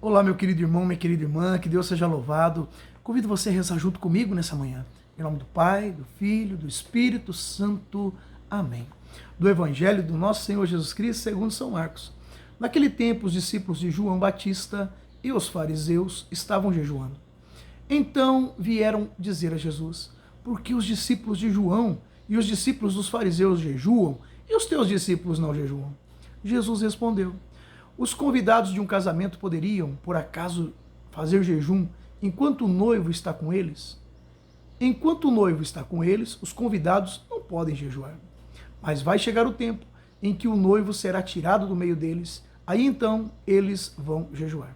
Olá, meu querido irmão, minha querida irmã, que Deus seja louvado. Convido você a rezar junto comigo nessa manhã. Em nome do Pai, do Filho, do Espírito Santo. Amém. Do Evangelho do nosso Senhor Jesus Cristo, segundo São Marcos. Naquele tempo, os discípulos de João Batista e os fariseus estavam jejuando. Então vieram dizer a Jesus: por que os discípulos de João e os discípulos dos fariseus jejuam e os teus discípulos não jejuam? Jesus respondeu: os convidados de um casamento poderiam, por acaso, fazer jejum enquanto o noivo está com eles? Enquanto o noivo está com eles, os convidados não podem jejuar. Mas vai chegar o tempo em que o noivo será tirado do meio deles, aí então eles vão jejuar.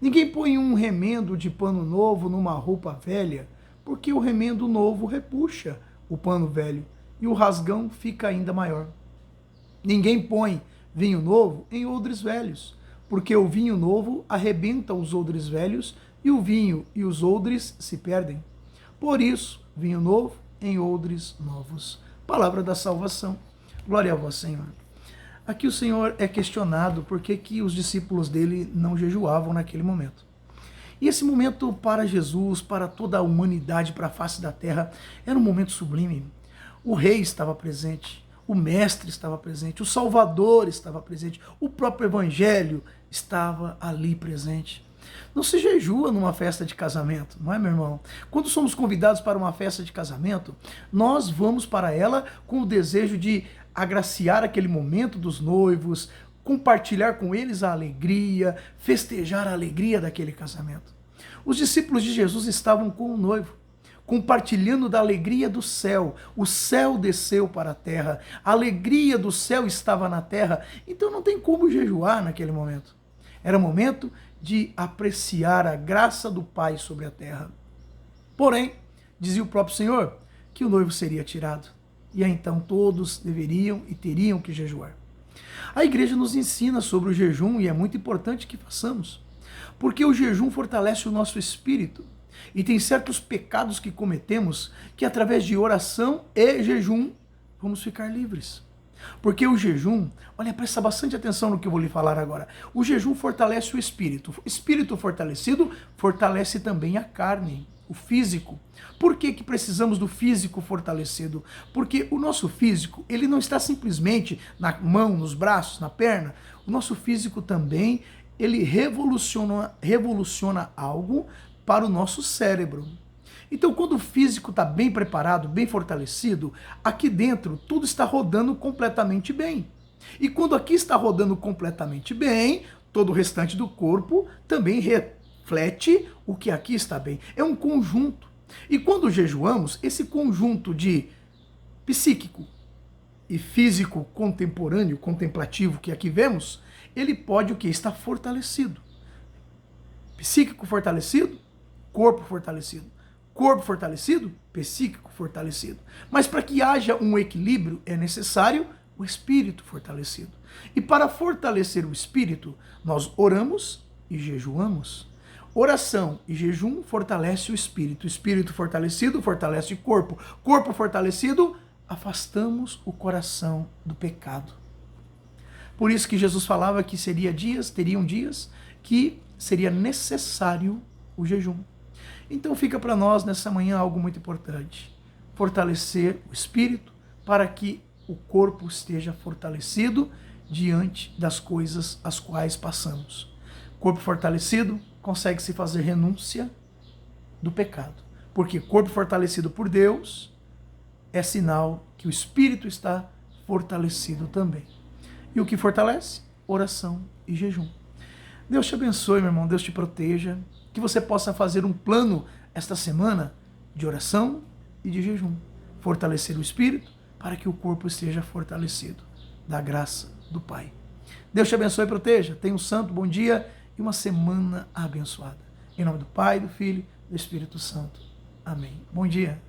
Ninguém põe um remendo de pano novo numa roupa velha, porque o remendo novo repuxa o pano velho e o rasgão fica ainda maior. Ninguém põe vinho novo em odres velhos, porque o vinho novo arrebenta os odres velhos e o vinho e os odres se perdem. Por isso, vinho novo em odres novos. Palavra da salvação. Glória a vós, Senhor. Aqui o Senhor é questionado por que os discípulos dele não jejuavam naquele momento. E esse momento para Jesus, para toda a humanidade, para a face da terra, era um momento sublime. O rei estava presente. O Mestre estava presente, o Salvador estava presente, o próprio Evangelho estava ali presente. Não se jejua numa festa de casamento, não é, meu irmão? Quando somos convidados para uma festa de casamento, nós vamos para ela com o desejo de agraciar aquele momento dos noivos, compartilhar com eles a alegria, festejar a alegria daquele casamento. Os discípulos de Jesus estavam com o noivo, compartilhando da alegria do céu. O céu desceu para a terra, a alegria do céu estava na terra, então não tem como jejuar naquele momento. Era momento de apreciar a graça do Pai sobre a terra. Porém, dizia o próprio Senhor, que o noivo seria tirado, e aí então todos deveriam e teriam que jejuar. A igreja nos ensina sobre o jejum e é muito importante que façamos, porque o jejum fortalece o nosso espírito. E tem certos pecados que cometemos que através de oração e jejum vamos ficar livres. Porque o jejum, olha, presta bastante atenção no que eu vou lhe falar agora. O jejum fortalece o espírito. O espírito fortalecido fortalece também a carne, o físico. Por que precisamos do físico fortalecido? Porque o nosso físico, ele não está simplesmente na mão, nos braços, na perna. O nosso físico também, ele revoluciona algo para o nosso cérebro. Então, quando o físico está bem preparado, bem fortalecido, aqui dentro tudo está rodando completamente bem. E quando aqui está rodando completamente bem, todo o restante do corpo também reflete o que aqui está bem. É um conjunto. E quando jejuamos, esse conjunto de psíquico e físico contemporâneo, contemplativo que aqui vemos, ele pode o que? Estar fortalecido. Psíquico fortalecido, corpo fortalecido, psíquico fortalecido. Mas para que haja um equilíbrio é necessário o espírito fortalecido. E para fortalecer o espírito, nós oramos e jejuamos. Oração e jejum fortalece o espírito fortalecido fortalece o corpo fortalecido, afastamos o coração do pecado. Por isso que Jesus falava que teriam dias que seria necessário o jejum. Então fica para nós nessa manhã algo muito importante: fortalecer o espírito para que o corpo esteja fortalecido diante das coisas as quais passamos. Corpo fortalecido consegue-se fazer renúncia do pecado, porque corpo fortalecido por Deus é sinal que o espírito está fortalecido também. E o que fortalece? Oração e jejum. Deus te abençoe, meu irmão, Deus te proteja, que você possa fazer um plano esta semana de oração e de jejum. Fortalecer o espírito para que o corpo esteja fortalecido da graça do Pai. Deus te abençoe e proteja. Tenha um santo bom dia e uma semana abençoada. Em nome do Pai, do Filho e do Espírito Santo. Amém. Bom dia.